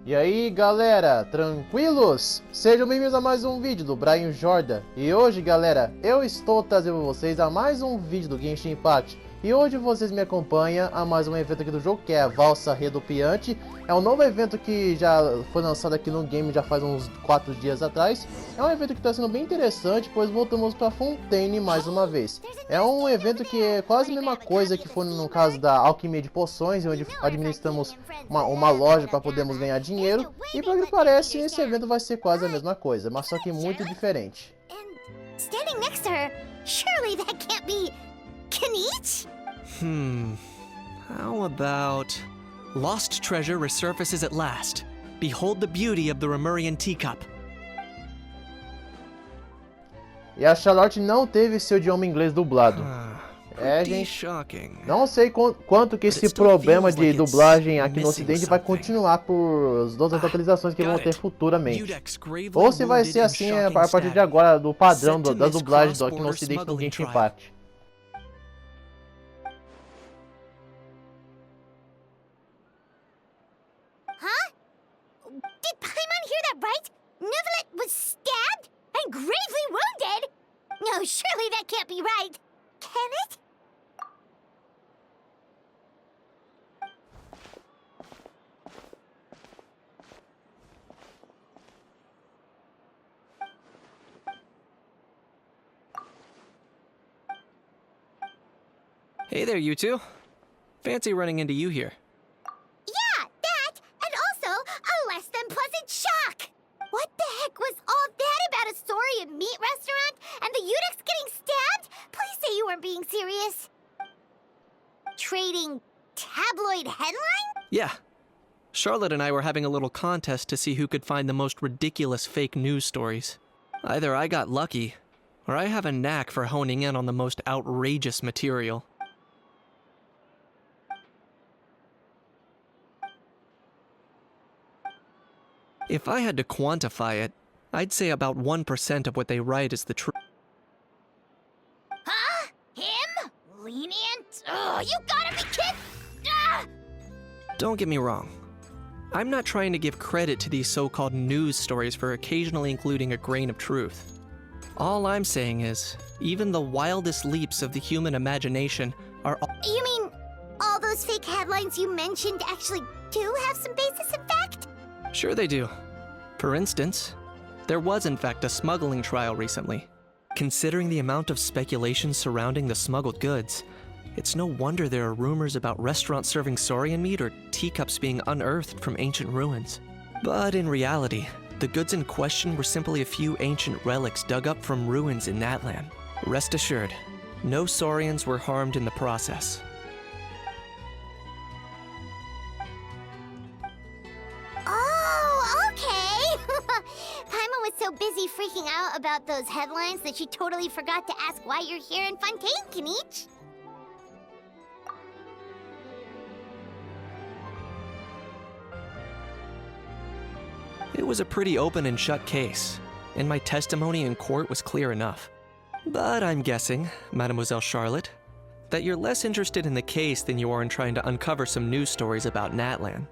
E aí galera, tranquilos? Sejam bem-vindos a mais um vídeo do Brian Jordan. E hoje galera, eu estou trazendo para vocês a mais um vídeo do Genshin Impact. E hoje vocês me acompanham a mais um evento aqui do jogo, que é a Valsa Rodopiante. É um novo evento que já foi lançado aqui no game já faz uns 4 dias atrás. É um evento que está sendo bem interessante, pois voltamos para Fontaine mais uma vez. É um evento que é quase a mesma coisa que foi no caso da alquimia de poções, onde administramos uma loja para podermos ganhar dinheiro. E pelo que parece, esse evento vai ser quase a mesma coisa, mas só que muito diferente. Standing next to her, surely that can't be Kinich? How about... Lost treasure resurfaces at last. Behold the beauty of the Remurian teacup. E a Charlotte não teve seu idioma inglês dublado. Gente, não sei quanto que esse problema de dublagem aqui no ocidente vai continuar por as outras atualizações que vão ter futuramente. Ou se vai ser assim a partir de agora, do padrão das dublagens aqui no ocidente do Genshin Impact. Did Paimon hear that right? Neuvillette was stabbed and gravely wounded? No, surely that can't be right. Can it? Hey there, you two. Fancy running into you here. Yeah, that, and also a less than pleasant shock. What the heck was all that about a saurian meat restaurant and the eunuchs getting stabbed? Please say you weren't being serious. Trading tabloid headline? Yeah. Charlotte and I were having a little contest to see who could find the most ridiculous fake news stories. Either I got lucky, or I have a knack for honing in on the most outrageous material. If I had to quantify it, I'd say about 1% of what they write is the truth. Huh? Him? Lenient? Ugh, you gotta be kidding! Ah! Don't get me wrong. I'm not trying to give credit to these so-called news stories for occasionally including a grain of truth. All I'm saying is, even the wildest leaps of the human imagination are You mean all those fake headlines you mentioned actually do have some basis in fact? Sure they do. For instance, there was in fact a smuggling trial recently. Considering the amount of speculation surrounding the smuggled goods, it's no wonder there are rumors about restaurants serving saurian meat or teacups being unearthed from ancient ruins. But in reality, the goods in question were simply a few ancient relics dug up from ruins in that land. Rest assured, no saurians were harmed in the process. Oh, okay! Paimon was so busy freaking out about those headlines that she totally forgot to ask why you're here in Fontaine, Kinich. It was a pretty open and shut case, and my testimony in court was clear enough. But I'm guessing, Mademoiselle Charlotte, that you're less interested in the case than you are in trying to uncover some news stories about Natlan.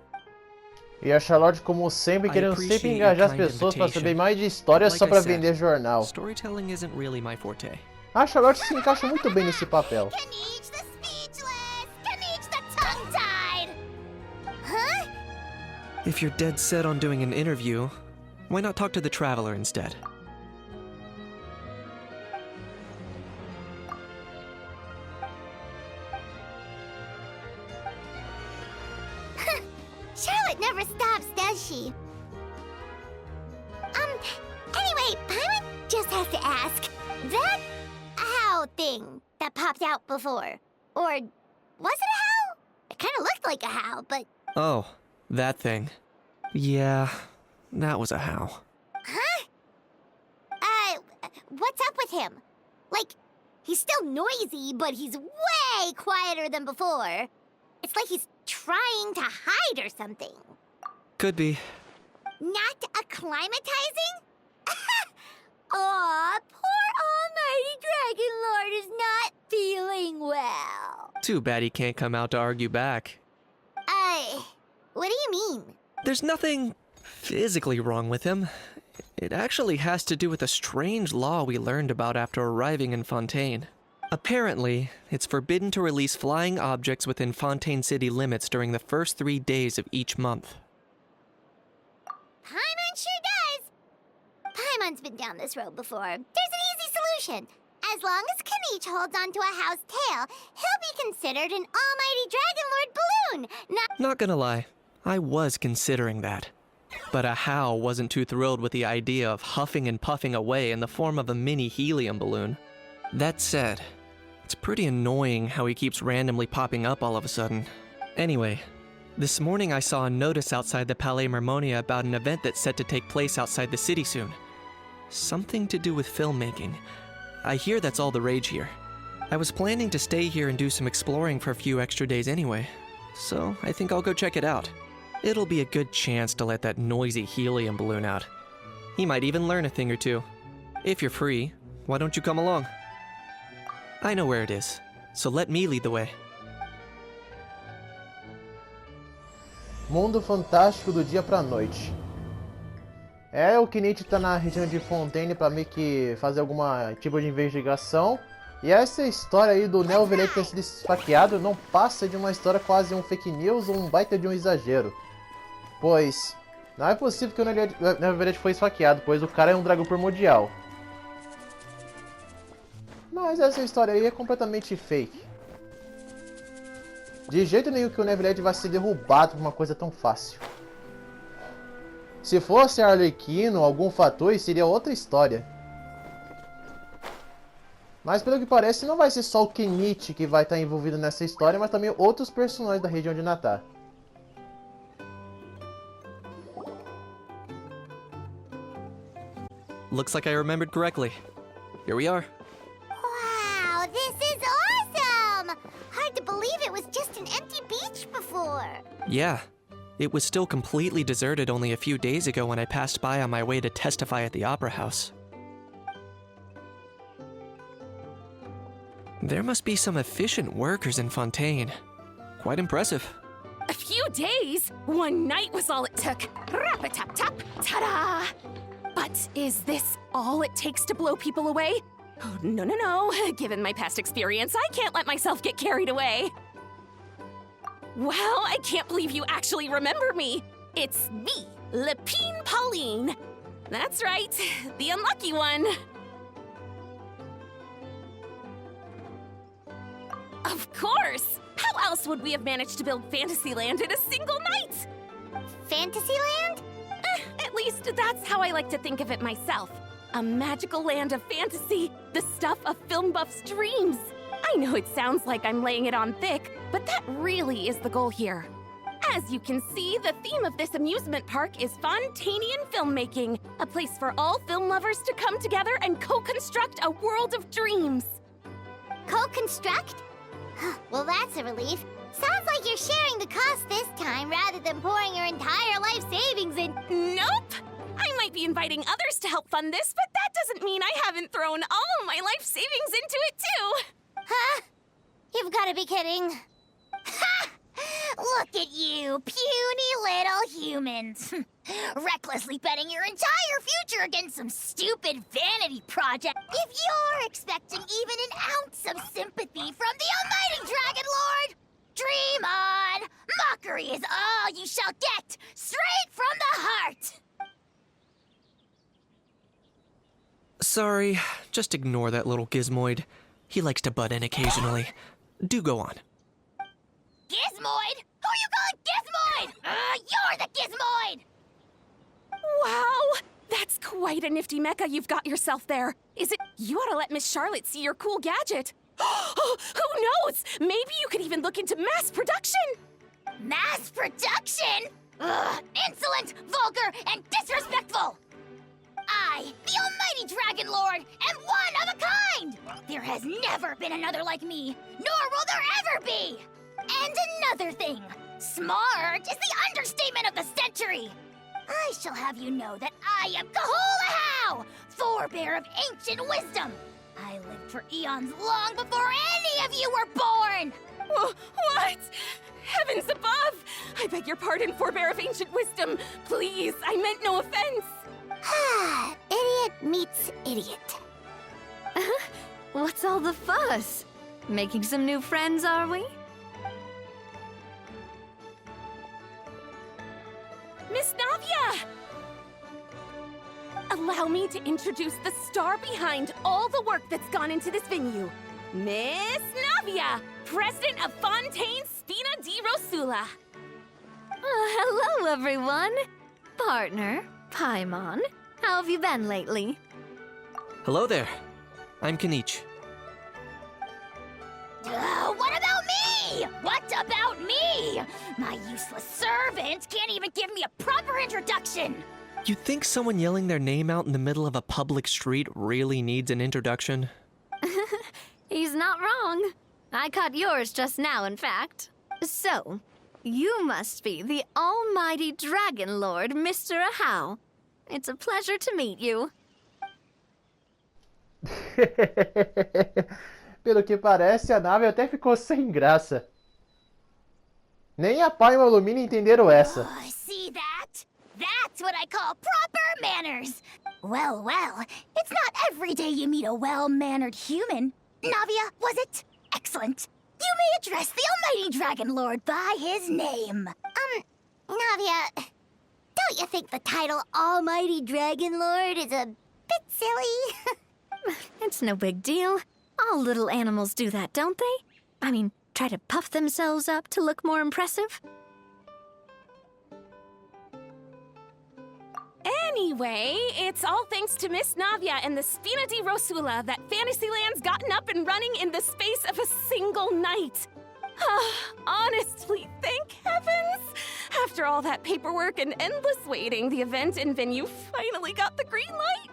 E a Charlotte, como sempre, querendo sempre engajar as pessoas para saber mais de histórias só para vender jornal. Storytelling isn't really my forte. A Charlotte se encaixa muito bem nesse papel. Kinich the speechless! Kinich the tongue-tied! Huh? If you're dead set on doing an interview, why not talk to the Traveler instead? Charlotte never stops, does she? Anyway, Paimon just has to ask. That how thing that popped out before, or was it a how? It kind of looked like a how, but... Oh, that thing. Yeah, that was a how. Huh? What's up with him? Like, he's still noisy, but he's way quieter than before. It's like he's trying to hide or something. Could be. Not acclimatizing? Aw, poor Almighty Dragon Lord is not feeling well. Too bad he can't come out to argue back. What do you mean? There's nothing physically wrong with him. It actually has to do with a strange law we learned about after arriving in Fontaine. Apparently, it's forbidden to release flying objects within Fontaine city limits during the first 3 days of each month. Paimon sure does. Paimon's been down this road before. There's an easy solution. As long as Kanich holds onto a house tail, he'll be considered an almighty Dragon Lord balloon. Not gonna lie, I was considering that. But Ahau wasn't too thrilled with the idea of huffing and puffing away in the form of a mini helium balloon. That said, it's pretty annoying how he keeps randomly popping up all of a sudden. Anyway, this morning I saw a notice outside the Palais Mermonia about an event that's set to take place outside the city soon. Something to do with filmmaking. I hear that's all the rage here. I was planning to stay here and do some exploring for a few extra days anyway, so I think I'll go check it out. It'll be a good chance to let that noisy helium balloon out. He might even learn a thing or two. If you're free, why don't you come along? I know where it is, so let me lead the way. Mundo fantástico do dia pra noite. O Kanich tá na região de Fontaine pra meio que fazer alguma tipo de investigação. E essa história aí do Neovelete ter sido esfaqueado não passa de uma história quase um fake news ou um baita de um exagero. Pois não é possível que o Neovelete foi esfaqueado, pois o cara é um dragão primordial. Mas essa história aí é completamente fake. De jeito nenhum que o Neovelete vai ser derrubado por uma coisa tão fácil. Se fosse Arlequino ou algum fator, seria outra história. Mas pelo que parece, não vai ser só o Kanich que vai estar envolvido nessa história, mas também outros personagens da região de Natar. Looks like I remembered correctly. Here we are. Wow, this is awesome! Hard to believe it was just an empty beach before. Yeah. It was still completely deserted only a few days ago when I passed by on my way to testify at the Opera House. There must be some efficient workers in Fontaine. Quite impressive. A few days? One night was all it took. Rap-a-tap-tap, ta-da! But is this all it takes to blow people away? Oh, no. Given my past experience, I can't let myself get carried away. Wow, I can't believe you actually remember me. It's me, Lepine Pauline. That's right, the unlucky one. Of course! How else would we have managed to build Fantasyland in a single night? Fantasyland? At least that's how I like to think of it myself. A magical land of fantasy, the stuff of film buffs' dreams. I know it sounds like I'm laying it on thick, but that really is the goal here. As you can see, the theme of this amusement park is Fontainian filmmaking, a place for all film lovers to come together and co-construct a world of dreams. Co-construct? Well, that's a relief. Sounds like you're sharing the cost this time rather than pouring your entire life savings in. Nope! I might be inviting others to help fund this, but that doesn't mean I haven't thrown all of my life savings into it too! Huh? You've got to be kidding. Ha! Look at you, puny little humans. Recklessly betting your entire future against some stupid vanity project. If you're expecting even an ounce of sympathy from the almighty Dragon Lord, dream on! Mockery is all you shall get, straight from the heart! Sorry, just ignore that little gizmoid. He likes to butt in occasionally. Do go on. Gizmoid? Who you calling Gizmoid? You're the Gizmoid! Wow! That's quite a nifty mecha you've got yourself there. Is it... You ought to let Miss Charlotte see your cool gadget. Who knows? Maybe you could even look into mass production! Mass production? Ugh, insolent, vulgar, and disrespectful! I, the almighty Dragon Lord, am one of a kind! There has never been another like me, nor will there ever be! And another thing, smart is the understatement of the century! I shall have you know that I am Kahulahau, forebear of ancient wisdom! I lived for eons long before any of you were born! What? Heavens above! I beg your pardon, forebear of ancient wisdom. Please, I meant no offense. Idiot meets idiot. What's all the fuss? Making some new friends, are we? Miss Navia! Allow me to introduce the star behind all the work that's gone into this venue. Miss Navia, President of Fontaine Spina di Rosula. Hello, everyone. Partner, Paimon, how have you been lately? Hello there. I'm Kanich. What about me? What about me? My useless servant can't even give me a proper introduction. You think someone yelling their name out in the middle of a public street really needs an introduction? He's not wrong. I caught yours just now, in fact. So, you must be the almighty Dragon Lord, Mr. Ahau. It's a pleasure to meet you. Pelo que parece, a nave até ficou sem graça. Nem a Pai e o Alumínio entenderam essa. Oh, see that? That's what I call proper manners. Well, it's not every day you meet a well-mannered human. Navia, was it? Excellent. You may address the almighty Dragon Lord by his name. Navia, don't you think the title Almighty Dragon Lord is a bit silly? It's no big deal. All little animals do that, don't they? I mean, try to puff themselves up to look more impressive. Anyway, it's all thanks to Miss Navia and the Spina di Rosula that Fantasyland's gotten up and running in the space of a single night. Honestly, thank heavens! After all that paperwork and endless waiting, the event and venue finally got the green light.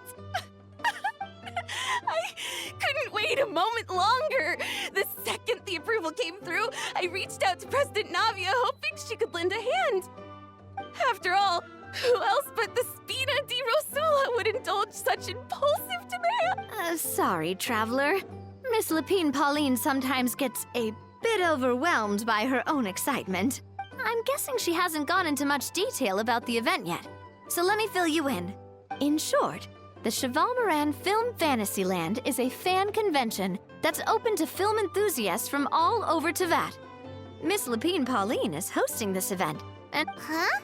I couldn't wait a moment longer. The second the approval came through, I reached out to President Navia, hoping she could lend a hand. After all, who else but the Spina di Rosula would indulge such impulsive demand? Sorry, traveler. Miss Lapine Pauline sometimes gets a bit overwhelmed by her own excitement. I'm guessing she hasn't gone into much detail about the event yet. So let me fill you in. In short, the Cheval Moran Film Fantasyland is a fan convention that's open to film enthusiasts from all over Teyvat. Miss Lapine Pauline is hosting this event, and Huh?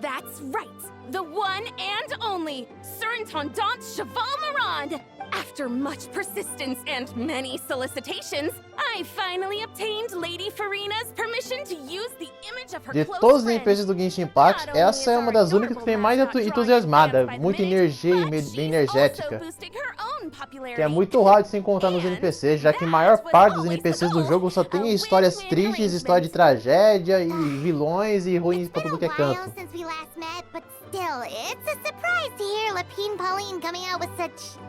That's right, the one and only Surintendant Cheval Moran. After much persistence and many solicitations, I finally obtained Lady Farina's permission to use the image of her De close todos os friend. NPCs do Genshin Impact, essa é uma das únicas que tem mais entusiasmada, muita energia e bem energética. Que é muito raro de se encontrar nos NPCs, já que a maior parte dos NPCs do jogo só tem histórias tristes, história de tragédia e vilões e ruins pra tudo que é canto. Since we last met, but still, it's a surprise to hear Lapine Pauline coming out with such...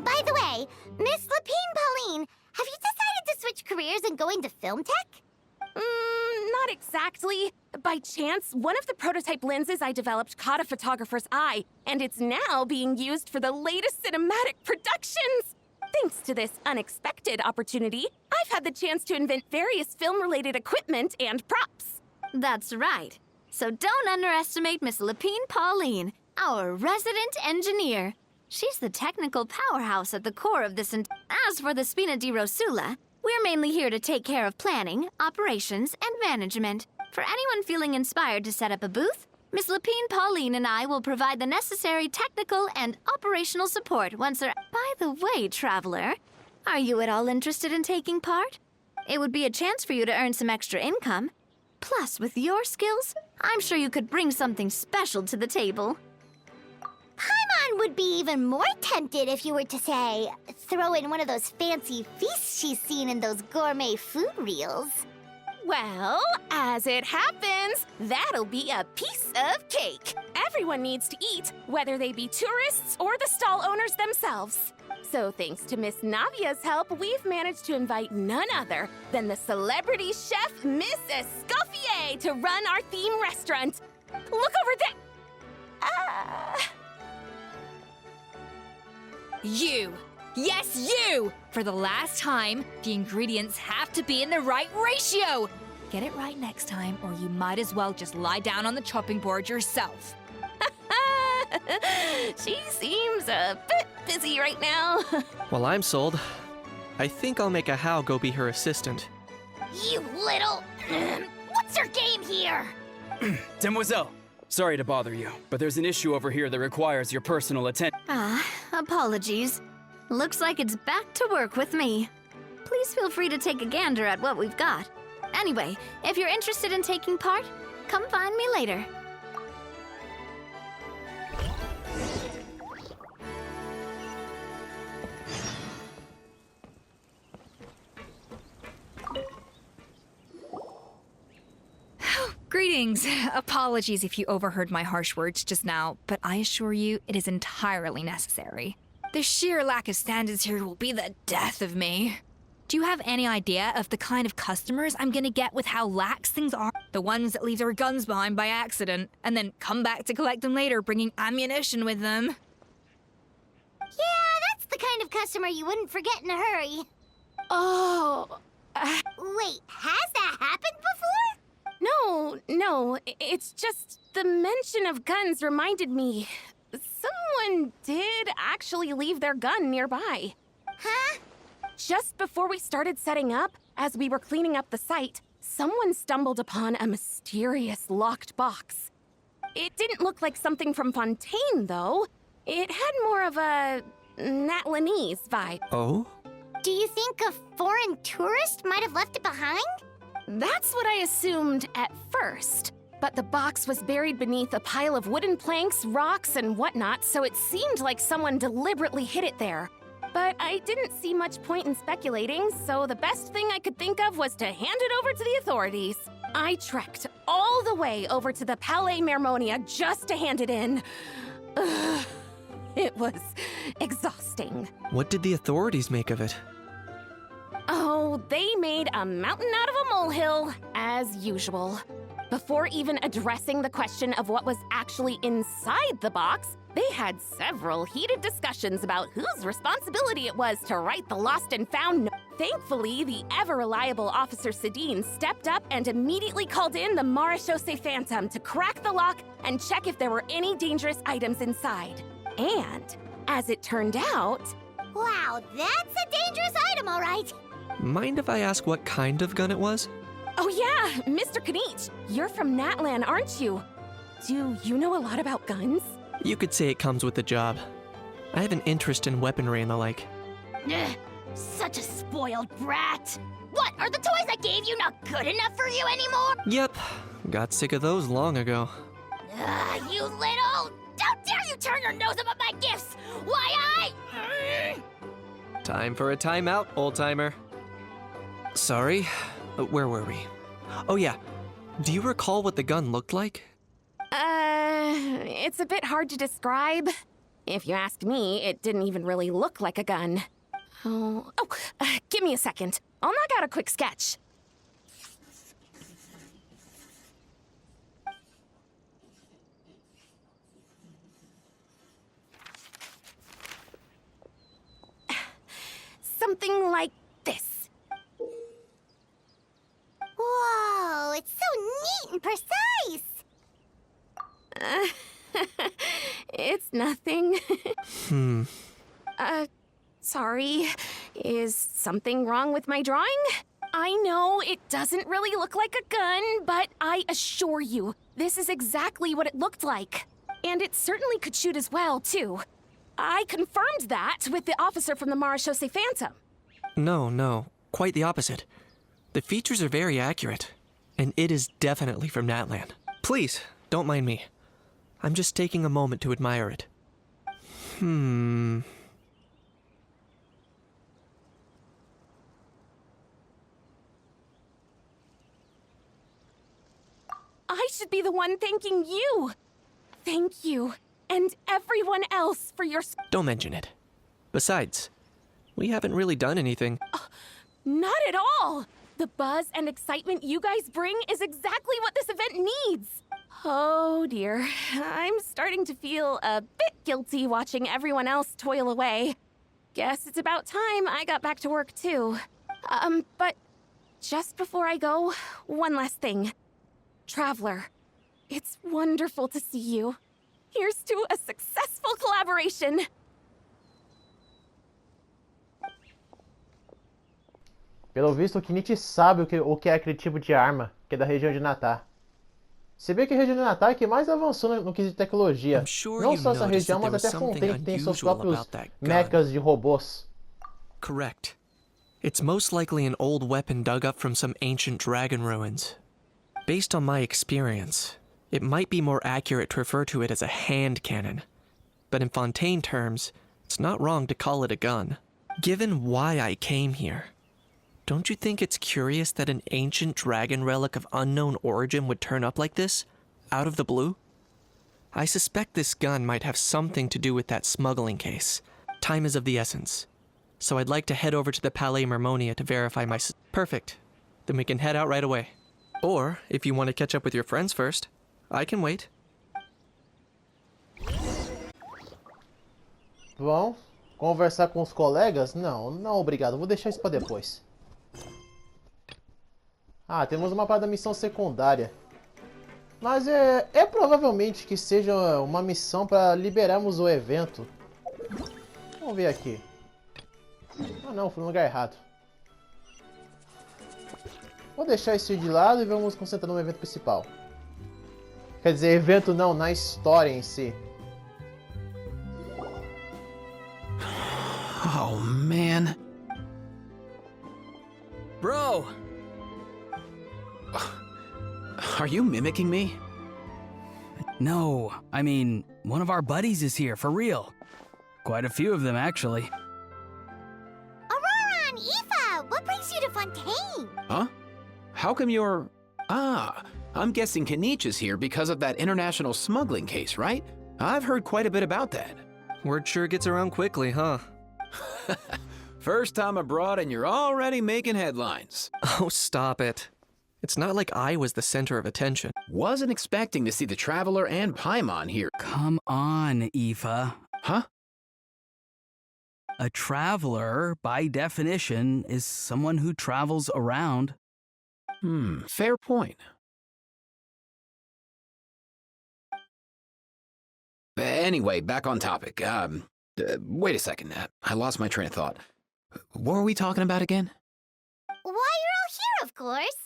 By the way, Miss Lapine Pauline, have you decided to switch careers and go into film tech? Not exactly. By chance, one of the prototype lenses I developed caught a photographer's eye, and it's now being used for the latest cinematic productions. Thanks to this unexpected opportunity, I've had the chance to invent various film-related equipment and props. that's right. So don't underestimate Miss Lapine Pauline, our resident engineer. She's the technical powerhouse at the core of this. As for the Spina di Rosula, we're mainly here to take care of planning, operations, and management. For anyone feeling inspired to set up a booth, Miss Lapine Pauline and I will provide the necessary technical and operational support once they're... By the way, traveler, are you at all interested in taking part? It would be a chance for you to earn some extra income. Plus, with your skills, I'm sure you could bring something special to the table. Paimon would be even more tempted if you were to, say, throw in one of those fancy feasts she's seen in those gourmet food reels. Well, as it happens, that'll be a piece of cake. Everyone needs to eat, whether they be tourists or the stall owners themselves. So thanks to Miss Navia's help, we've managed to invite none other than the celebrity chef, Miss Escoffier, to run our theme restaurant. Look over there. You! Yes, you! For the last time, the ingredients have to be in the right ratio! Get it right next time, or you might as well just lie down on the chopping board yourself. She seems a bit busy right now. Well, I'm sold. I think I'll make a Hao go be her assistant. You little... What's your game here? Demoiselle, sorry to bother you, but there's an issue over here that requires your personal attention. Apologies. Looks like it's back to work with me. Please feel free to take a gander at what we've got. Anyway, if you're interested in taking part, come find me later. Greetings. Apologies if you overheard my harsh words just now, but I assure you it is entirely necessary. The sheer lack of standards here will be the death of me. Do you have any idea of the kind of customers I'm gonna get with how lax things are? The ones that leave their guns behind by accident, and then come back to collect them later bringing ammunition with them. Yeah, that's the kind of customer you wouldn't forget in a hurry. Oh, Wait, has that happened before? no, it's just the mention of guns reminded me. Someone did actually leave their gun nearby. Huh? Just before we started setting up, as we were cleaning up the site, someone stumbled upon a mysterious locked box. It didn't look like something from Fontaine, though. It had more of a Natlanese vibe. Oh? Do you think a foreign tourist might have left it behind? That's what I assumed at first. But the box was buried beneath a pile of wooden planks, rocks, and whatnot, so it seemed like someone deliberately hid it there. But I didn't see much point in speculating, so the best thing I could think of was to hand it over to the authorities. I trekked all the way over to the Palais Mermonia just to hand it in. Ugh, it was exhausting. What did the authorities make of it? Oh, they made a mountain out of a molehill, as usual. Before even addressing the question of what was actually inside the box, they had several heated discussions about whose responsibility it was to write the lost and found. Thankfully, the ever-reliable Officer Sedine stepped up and immediately called in the Marechaussee Phantom to crack the lock and check if there were any dangerous items inside. And, as it turned out... Wow, that's a dangerous item, all right. Mind if I ask what kind of gun it was? Oh yeah, Mr. Kanich, you're from Natlan, aren't you? Do you know a lot about guns? You could say it comes with the job. I have an interest in weaponry and the like. Ugh, such a spoiled brat. What, are the toys I gave you not good enough for you anymore? Yep, got sick of those long ago. You little... How dare you turn your nose up at my gifts? Why, Time for a timeout, old-timer. Sorry, where were we? Oh yeah, do you recall what the gun looked like? It's a bit hard to describe. If you ask me, it didn't even really look like a gun. Give me a second. I'll knock out a quick sketch. Something like this. Whoa, it's so neat and precise. It's nothing. Sorry. Is something wrong with my drawing? I know it doesn't really look like a gun, but I assure you, this is exactly what it looked like. And it certainly could shoot as well, too. I confirmed that with the officer from the Marechaussee Phantom. No, quite the opposite. The features are very accurate, and it is definitely from Natlan. Please, don't mind me. I'm just taking a moment to admire it. I should be the one thanking you. Thank you, and everyone else for your... Don't mention it. Besides, we haven't really done anything. Not at all! The buzz and excitement you guys bring is exactly what this event needs. Oh dear, I'm starting to feel a bit guilty watching everyone else toil away. Guess it's about time I got back to work too. But just before I go, one last thing. Traveler, it's wonderful to see you. Here's to a successful collaboration! Pelo visto, o Kenichi sabe o que é aquele tipo de arma, que é da região de Natar. Se bem que a região de Natar é que mais avançou no quesito de tecnologia. Não só essa região, mas até Fontaine, que tem seus próprios mechas de robôs. Correct. It's most likely an old weapon dug up from some ancient dragon ruins. Based on my experience, it might be more accurate to refer to it as a hand cannon. But in Fontaine terms, it's not wrong to call it a gun. Given why I came here, don't you think it's curious that an ancient dragon relic of unknown origin would turn up like this, out of the blue? I suspect this gun might have something to do with that smuggling case. Time is of the essence, so I'd like to head over to the Palais Mermonia to verify my Perfect. Then we can head out right away. Or, if you want to catch up with your friends first, I can wait. Bom, conversar com os colegas? Não, obrigado. Vou deixar isso pra depois. Ah, temos uma parada da missão secundária. Mas é provavelmente que seja uma missão para liberarmos o evento. Vamos ver aqui. Ah não, fui no lugar errado. Vou deixar isso de lado e vamos nos concentrar no evento principal. Quer dizer, evento não, na história em si. Oh, man. Bro! Are you mimicking me? No, I mean, one of our buddies is here, for real. Quite a few of them, actually. Aurora and Aoife, what brings you to Fontaine? Huh? How come you're... Ah, I'm guessing Kenichi is here because of that international smuggling case, right? I've heard quite a bit about that. Word sure gets around quickly, huh? First time abroad and you're already making headlines. Oh, stop it. It's not like I was the center of attention. Wasn't expecting to see the Traveler and Paimon here. Come on, Aoife. Huh? A traveler, by definition, is someone who travels around. Fair point. Anyway, back on topic. Wait a second. I lost my train of thought. What were we talking about again? Why, you're all here, of course.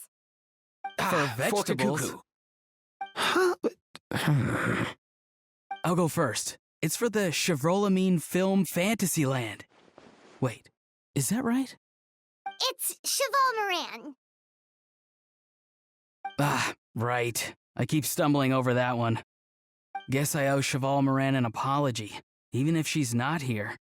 For vegetables. Cuckoo. Huh? I'll go first. It's for the Chevrolamine Film Fantasyland. Wait, is that right? It's Cheval Moran. Ah, right. I keep stumbling over that one. Guess I owe Cheval Moran an apology, even if she's not here.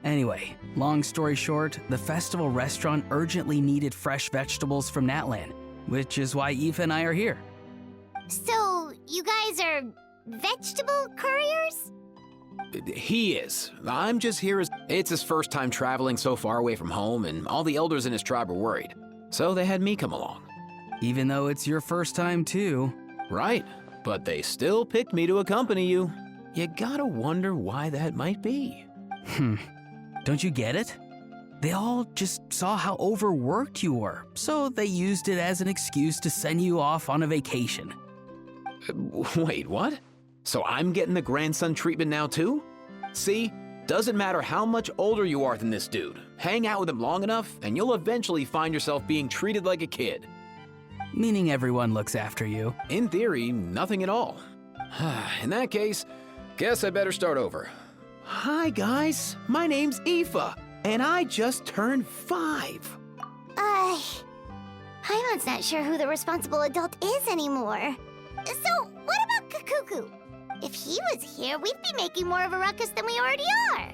Anyway, long story short, the festival restaurant urgently needed fresh vegetables from Natlan, which is why Aoife and I are here. So, you guys are vegetable couriers? He is. I'm just here as... It's his first time traveling so far away from home, and all the elders in his tribe were worried. So they had me come along. Even though it's your first time too. Right, but they still picked me to accompany you. You gotta wonder why that might be. Don't you get it? They all just saw how overworked you were, so they used it as an excuse to send you off on a vacation. Wait, what? So I'm getting the grandson treatment now too? See, doesn't matter how much older you are than this dude. Hang out with him long enough, and you'll eventually find yourself being treated like a kid. Meaning everyone looks after you. In theory, nothing at all. In that case, guess I better start over. Hi guys, my name's Aoife, and I just turned 5. Paimon's not sure who the responsible adult is anymore. So, what about Kakuku? If he was here, we'd be making more of a ruckus than we already are.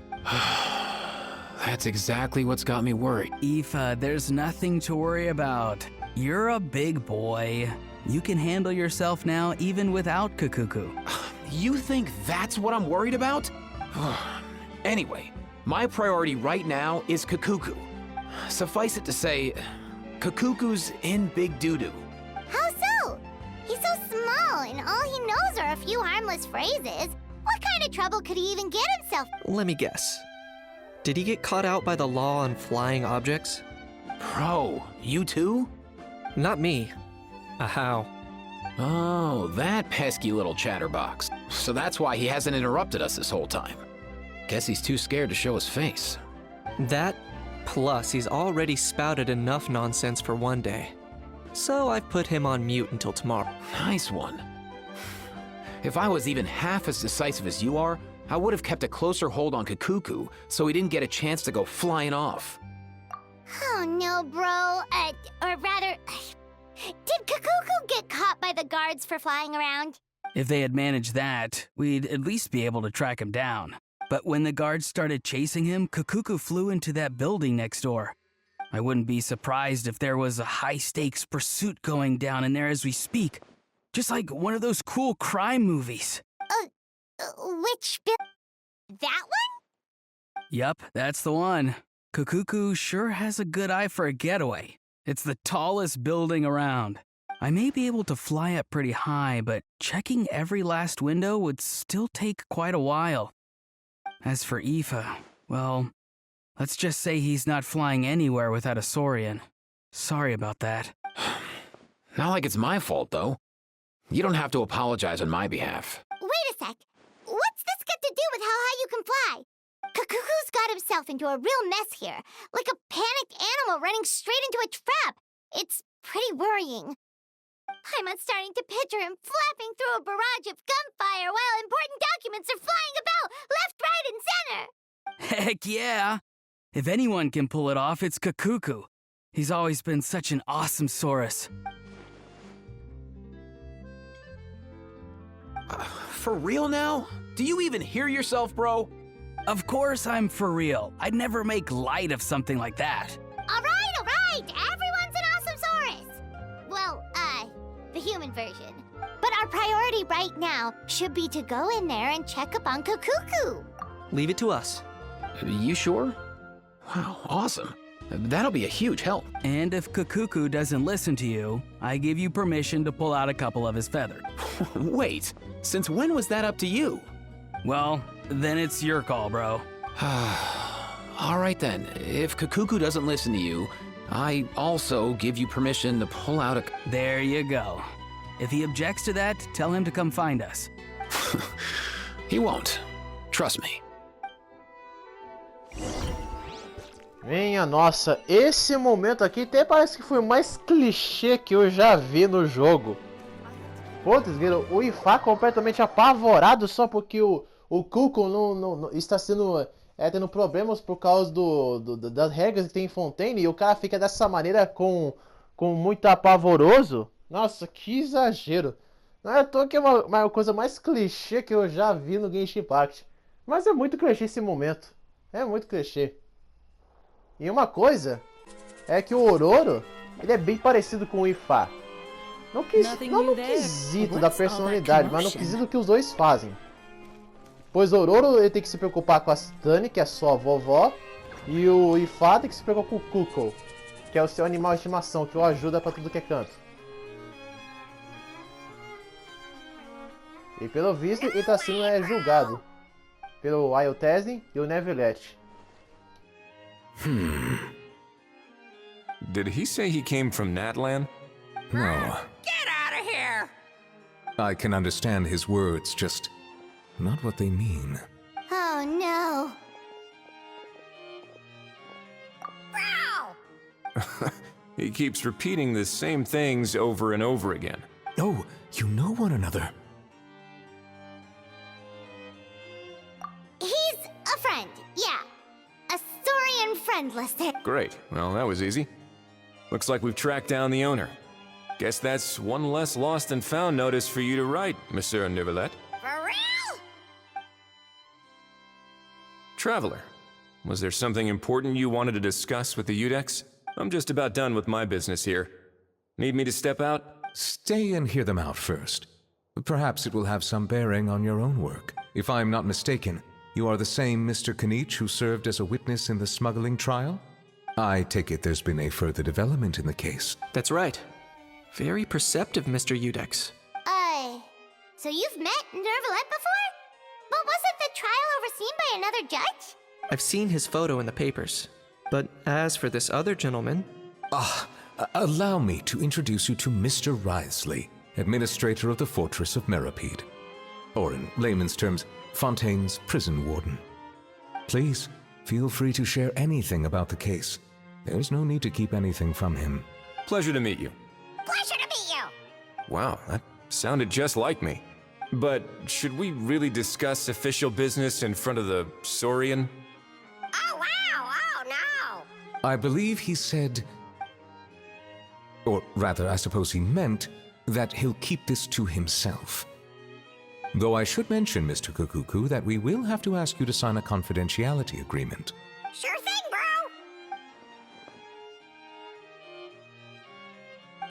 That's exactly what's got me worried. Aoife, there's nothing to worry about. You're a big boy. You can handle yourself now even without Kakuku. You think that's what I'm worried about? Anyway, my priority right now is Kakuku. Suffice it to say, Kakuku's in big doo-doo. How so? He's so small, and all he knows are a few harmless phrases. What kind of trouble could he even get himself? Let me guess. Did he get caught out by the law on flying objects? Bro, you too? Not me. How? Oh, that pesky little chatterbox. So that's why he hasn't interrupted us this whole time. Guess he's too scared to show his face. That, plus he's already spouted enough nonsense for one day. So I've put him on mute until tomorrow. Nice one. If I was even half as decisive as you are, I would have kept a closer hold on Kakuku so he didn't get a chance to go flying off. Oh no, bro. Or rather, did Kakuku get caught by the guards for flying around? If they had managed that, we'd at least be able to track him down. But when the guards started chasing him, Kakuku flew into that building next door. I wouldn't be surprised if there was a high-stakes pursuit going down in there as we speak. Just like one of those cool crime movies. Which that one? Yup, that's the one. Kakuku sure has a good eye for a getaway. It's the tallest building around. I may be able to fly up pretty high, but checking every last window would still take quite a while. As for Aoife, well, let's just say he's not flying anywhere without a Saurian. Sorry about that. Not like it's my fault, though. You don't have to apologize on my behalf. Wait a sec. What's this got to do with how high you can fly? Kakuku's got himself into a real mess here, like a panicked animal running straight into a trap. It's pretty worrying. I'm starting to picture him flapping through a barrage of gunfire while important documents are flying about left, right, and center. Heck yeah! If anyone can pull it off, it's Kakuku. He's always been such an awesome Saurus. For real now? Do you even hear yourself, bro? Of course I'm for real. I'd never make light of something like that. All right. Everyone's an awesome Saurus. Well, the human version. But our priority right now should be to go in there and check up on Kakuku. Leave it to us. You sure? Wow, awesome. That'll be a huge help. And if Kakuku doesn't listen to you, I give you permission to pull out a couple of his feathers. Wait, since when was that up to you? Well, then it's your call, bro. All right then, if Kakuku doesn't listen to you, I also give you permission to pull out a... There you go. If he objects to that, tell him to come find us. He won't. Trust me. Minha nossa, esse momento aqui até parece que foi o mais clichê que eu já vi no jogo. Pô, vocês viram? O Ifá completamente apavorado só porque o Kuko não está tendo problemas por causa das regras que tem em Fontaine, e o cara fica dessa maneira com muito apavoroso. Nossa, que exagero. Não é à toa que é uma coisa mais clichê que eu já vi no Genshin Impact. Mas é muito clichê esse momento. É muito clichê. E uma coisa é que o Ororo, ele é bem parecido com o Ifá. Não no quesito da personalidade, mas no quesito que os dois fazem. Pois o Ororo ele tem que se preocupar com a Tani, que é sua vovó, e o Ifá tem que se preocupar com o Kuko, que é o seu animal de estimação, que o ajuda pra tudo que é canto. E pelo visto ele tá sendo julgado pelo Ayotesne e o Nevilette. Did he say he came from Natlan? No. Get out of here! I can understand his words, just not what they mean. Oh no. He keeps repeating the same things over and over again. Oh, you know one another. He's a friend, yeah. A Saurian friend listed. Great. Well, that was easy. Looks like we've tracked down the owner. Guess that's one less lost and found notice for you to write, Monsieur Neuvillette. For real? Traveler, was there something important you wanted to discuss with the Udex? I'm just about done with my business here. Need me to step out? Stay and hear them out first. Perhaps it will have some bearing on your own work. If I'm not mistaken, You are the same Mr. Kanich who served as a witness in the smuggling trial? I take it there's been a further development in the case. That's right. Very perceptive, Mr. Udex. So you've met Nervalette before? But wasn't the trial overseen by another judge? I've seen his photo in the papers. But as for this other gentleman... Allow me to introduce you to Mr. Wriothesley, administrator of the Fortress of Meripede. Or in layman's terms, Fontaine's prison warden. Please, feel free to share anything about the case. There's no need to keep anything from him. Pleasure to meet you. Pleasure to meet you! Wow, that sounded just like me. But should we really discuss official business in front of the Saurian? Oh, wow! Oh, no! I believe he said... Or rather, I suppose he meant that he'll keep this to himself. Though I should mention, Mr. Kukuku, that we will have to ask you to sign a confidentiality agreement. Sure thing,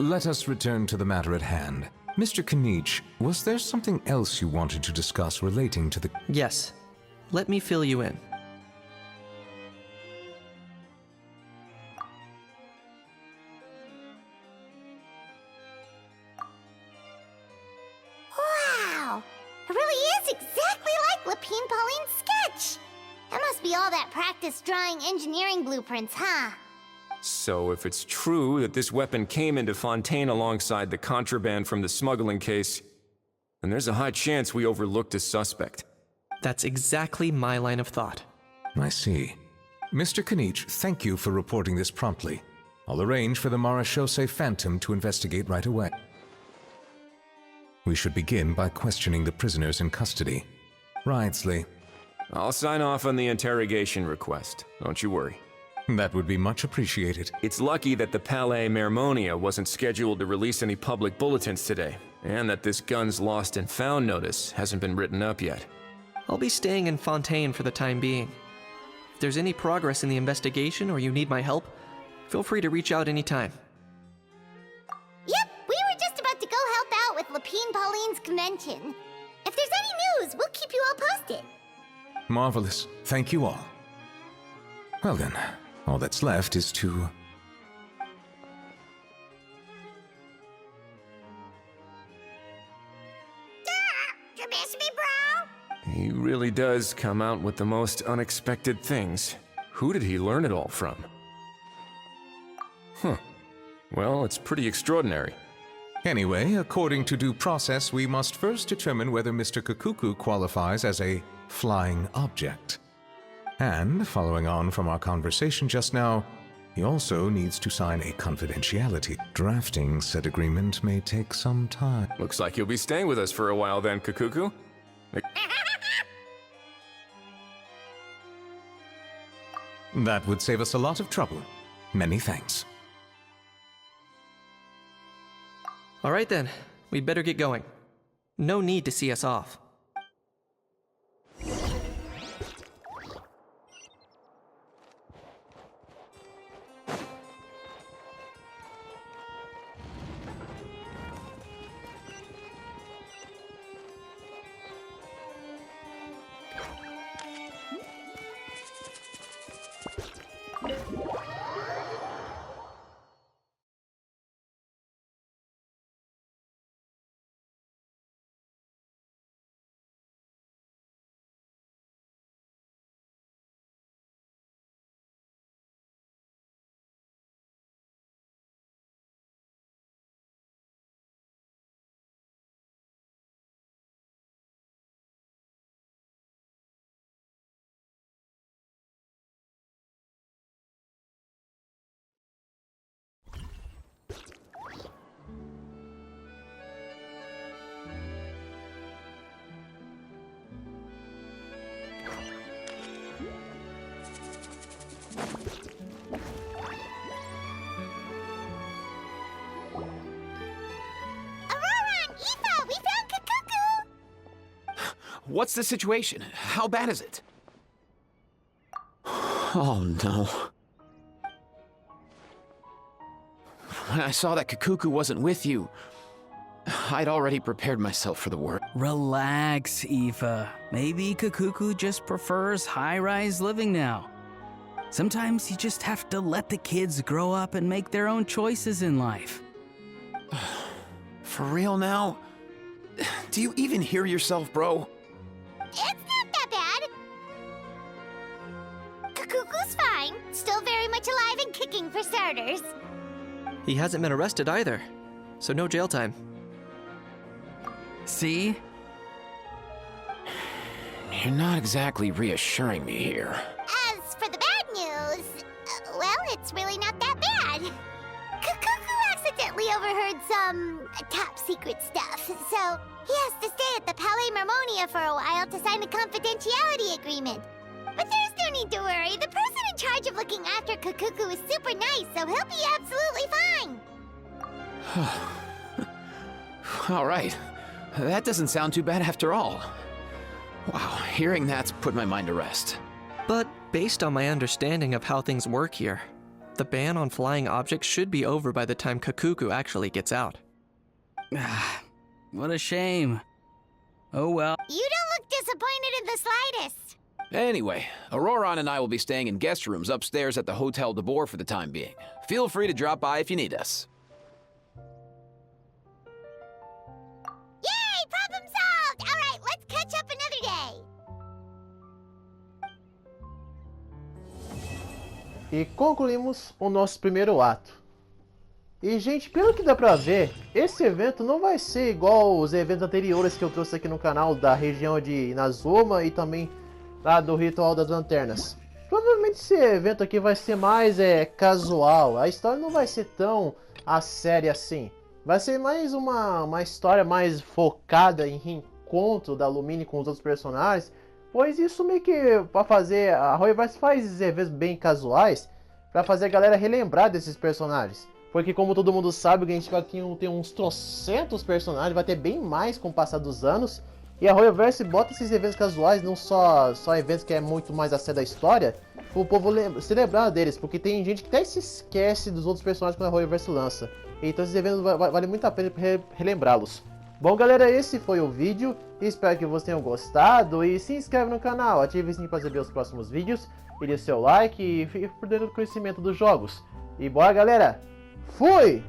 bro! Let us return to the matter at hand. Mr. Kanich, was there something else you wanted to discuss relating to the... Yes. Let me fill you in. Wow! It really is exactly like Lapine Pauline's sketch! That must be all that practice drawing engineering blueprints, huh? So if it's true that this weapon came into Fontaine alongside the contraband from the smuggling case, then there's a high chance we overlooked a suspect. That's exactly my line of thought. I see. Mr. Kanich, thank you for reporting this promptly. I'll arrange for the Marechaussee Phantom to investigate right away. We should begin by questioning the prisoners in custody. Wriothesley. I'll sign off on the interrogation request. Don't you worry. That would be much appreciated. It's lucky that the Palais Mermonia wasn't scheduled to release any public bulletins today, and that this guns lost and found notice hasn't been written up yet. I'll be staying in Fontaine for the time being. If there's any progress in the investigation or you need my help, feel free to reach out anytime. Yep, we were just about to go help out with Lapine Pauline's convention. If there's any news, we'll keep you all posted. Marvelous. Thank you all. Well then, all that's left is to... You miss me, bro? He really does come out with the most unexpected things. Who did he learn it all from? Huh. Well, it's pretty extraordinary. Anyway, according to due process, we must first determine whether Mr. Kukuku qualifies as a flying object. And, following on from our conversation just now, he also needs to sign a confidentiality. Drafting said agreement may take some time. Looks like you'll be staying with us for a while then, Kukuku. That would save us a lot of trouble. Many thanks. All right then, we'd better get going. No need to see us off. What's the situation? How bad is it? Oh no. When I saw that Kukuku wasn't with you, I'd already prepared myself for the worst. Relax, Eva. Maybe Kakuku just prefers high-rise living now. Sometimes you just have to let the kids grow up and make their own choices in life. For real now? Do you even hear yourself, bro? It's not that bad. Kakuku's fine. Still very much alive and kicking for starters. He hasn't been arrested either, so no jail time. See? You're not exactly reassuring me here. As for the bad news, well, it's really not that bad. Kakuku accidentally overheard some top secret stuff, so he has to stay at the Palais Marmonia for a while to sign a confidentiality agreement. But there's no need to worry. The person in charge of looking after Kakuku is super nice, so he'll be absolutely fine. All right. That doesn't sound too bad after all. Wow, hearing that's put my mind to rest. But based on my understanding of how things work here, the ban on flying objects should be over by the time Kakuku actually gets out. What a shame. Oh well. You don't look disappointed in the slightest. Anyway, Auroron and I will be staying in guest rooms upstairs at the Hotel de Boer for the time being. Feel free to drop by if you need us. Yay! Problem solved! Alright, let's catch up another day. E concluímos o nosso primeiro ato. E, gente, pelo que dá pra ver, esse evento não vai ser igual os eventos anteriores que eu trouxe aqui no canal da região de Inazuma e também lá do Ritual das Lanternas. Provavelmente esse evento aqui vai ser mais casual, a história não vai ser tão a séria assim. Vai ser mais uma história mais focada em reencontro da Lumine com os outros personagens, pois isso meio que para fazer, a Roiverse faz eventos bem casuais para fazer a galera relembrar desses personagens. Porque como todo mundo sabe, o Genshin aqui tem uns trocentos personagens, vai ter bem mais com o passar dos anos. E a Roiverse bota esses eventos casuais, não só eventos que é muito mais a série da história, para o povo se lembrar deles, porque tem gente que até se esquece dos outros personagens quando a Roiverse lança. Então esses eventos vale muito a pena relembrá-los. Bom galera, esse foi o vídeo, espero que vocês tenham gostado e se inscreve no canal, ative o sininho para receber os próximos vídeos, e dê seu like e fique por dentro do conhecimento dos jogos. E bora galera, fui!